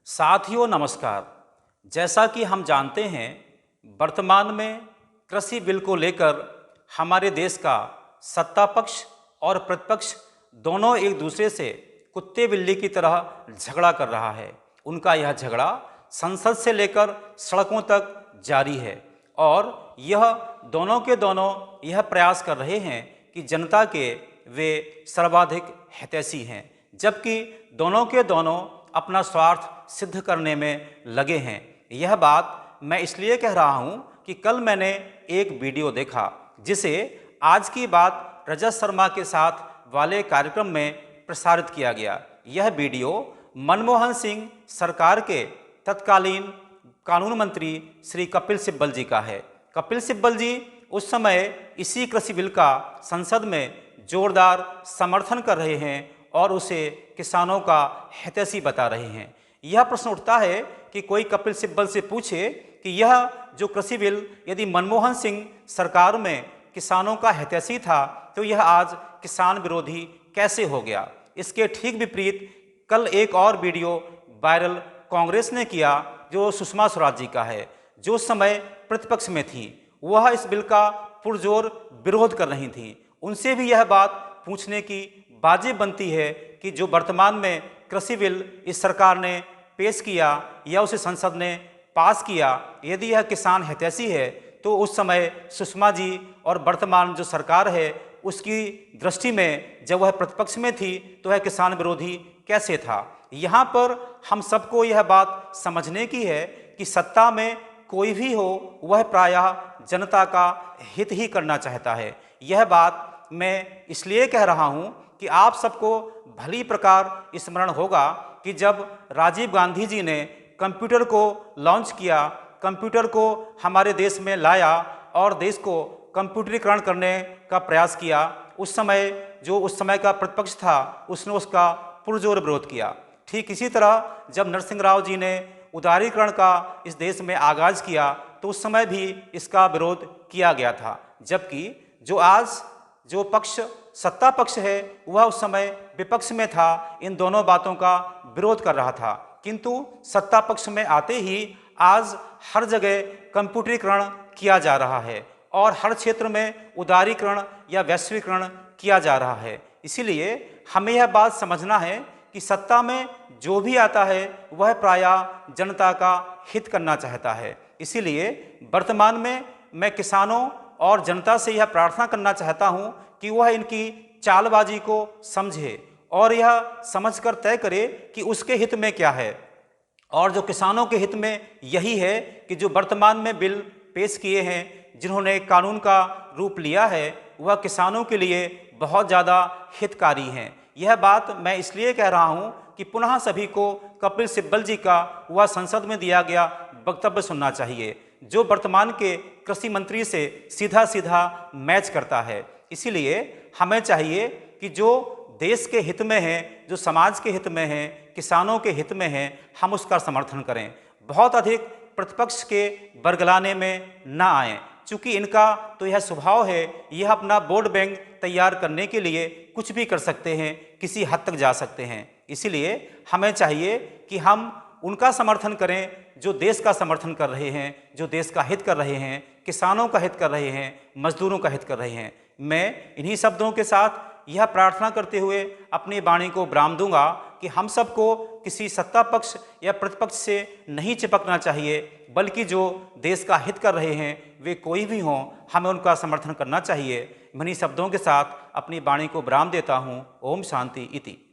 साथियों नमस्कार। जैसा कि हम जानते हैं, वर्तमान में कृषि बिल को लेकर हमारे देश का सत्ता पक्ष और प्रतिपक्ष दोनों एक दूसरे से कुत्ते बिल्ली की तरह झगड़ा कर रहा है। उनका यह झगड़ा संसद से लेकर सड़कों तक जारी है और यह दोनों के दोनों यह प्रयास कर रहे हैं कि जनता के वे सर्वाधिक हितैषी हैं, जबकि दोनों के दोनों अपना स्वार्थ सिद्ध करने में लगे हैं। यह बात मैं इसलिए कह रहा हूं कि कल मैंने एक वीडियो देखा जिसे आज की बात रजत शर्मा के साथ वाले कार्यक्रम में प्रसारित किया गया। यह वीडियो मनमोहन सिंह सरकार के तत्कालीन कानून मंत्री श्री कपिल सिब्बल जी का है। कपिल सिब्बल जी उस समय इसी कृषि बिल का संसद में जोरदार समर्थन कर रहे हैं और उसे किसानों का हितैषी बता रहे हैं। यह प्रश्न उठता है कि कोई कपिल सिब्बल से पूछे कि यह जो कृषि बिल यदि मनमोहन सिंह सरकार में किसानों का हितैषी था तो यह आज किसान विरोधी कैसे हो गया। इसके ठीक विपरीत कल एक और वीडियो वायरल कांग्रेस ने किया जो सुषमा स्वराज जी का है, जो समय प्रतिपक्ष में थी। वह इस बिल का पुरजोर विरोध कर रही थी। उनसे भी यह बात पूछने की वाजिब बनती है कि जो वर्तमान में कृषि बिल इस सरकार ने पेश किया या उसे संसद ने पास किया, यदि यह किसान हितैषी है तो उस समय सुषमा जी और वर्तमान जो सरकार है उसकी दृष्टि में जब वह प्रतिपक्ष में थी तो वह किसान विरोधी कैसे था। यहाँ पर हम सबको यह बात समझने की है कि सत्ता में कोई भी हो वह प्रायः जनता का हित ही करना चाहता है। यह बात मैं इसलिए कह रहा हूँ कि आप सबको भली प्रकार स्मरण होगा कि जब राजीव गांधी जी ने कंप्यूटर को लॉन्च किया, कंप्यूटर को हमारे देश में लाया और देश को कंप्यूटरीकरण करने का प्रयास किया, उस समय जो उस समय का प्रतिपक्ष था उसने उसका पुरजोर विरोध किया। ठीक इसी तरह जब नरसिंह राव जी ने उदारीकरण का इस देश में आगाज किया तो उस समय भी इसका विरोध किया गया था, जबकि जो आज जो पक्ष सत्ता पक्ष है वह उस समय विपक्ष में था, इन दोनों बातों का विरोध कर रहा था। किंतु सत्ता पक्ष में आते ही आज हर जगह कंप्यूटरीकरण किया जा रहा है और हर क्षेत्र में उदारीकरण या वैश्वीकरण किया जा रहा है। इसीलिए हमें यह बात समझना है कि सत्ता में जो भी आता है वह प्रायः जनता का हित करना चाहता है। इसीलिए वर्तमान में मैं किसानों और जनता से यह प्रार्थना करना चाहता हूं कि वह इनकी चालबाजी को समझे और यह समझकर तय करे कि उसके हित में क्या है। और जो किसानों के हित में यही है कि जो वर्तमान में बिल पेश किए हैं, जिन्होंने कानून का रूप लिया है, वह किसानों के लिए बहुत ज़्यादा हितकारी हैं। यह बात मैं इसलिए कह रहा हूं कि पुनः सभी को कपिल सिब्बल जी का वह संसद में दिया गया वक्तव्य सुनना चाहिए, जो वर्तमान के कृषि मंत्री से सीधा सीधा मैच करता है। इसीलिए हमें चाहिए कि जो देश के हित में है, जो समाज के हित में है, किसानों के हित में है, हम उसका समर्थन करें। बहुत अधिक प्रतिपक्ष के बरगलाने में ना आएँ, चूँकि इनका तो यह स्वभाव है, यह अपना वोट बैंक तैयार करने के लिए कुछ भी कर सकते हैं, किसी हद तक जा सकते हैं। इसीलिए हमें चाहिए कि हम उनका समर्थन करें जो देश का समर्थन कर रहे हैं, जो देश का हित कर रहे हैं, किसानों का हित कर रहे हैं, मजदूरों का हित कर रहे हैं। मैं इन्हीं शब्दों के साथ यह प्रार्थना करते हुए अपनी वाणी को विराम दूंगा कि हम सबको किसी सत्ता पक्ष या प्रतिपक्ष से नहीं चिपकना चाहिए, बल्कि जो देश का हित कर रहे हैं वे कोई भी हों, हमें उनका समर्थन करना चाहिए। इन्हीं शब्दों के साथ अपनी वाणी को विराम देता हूँ। ओम शांति इति।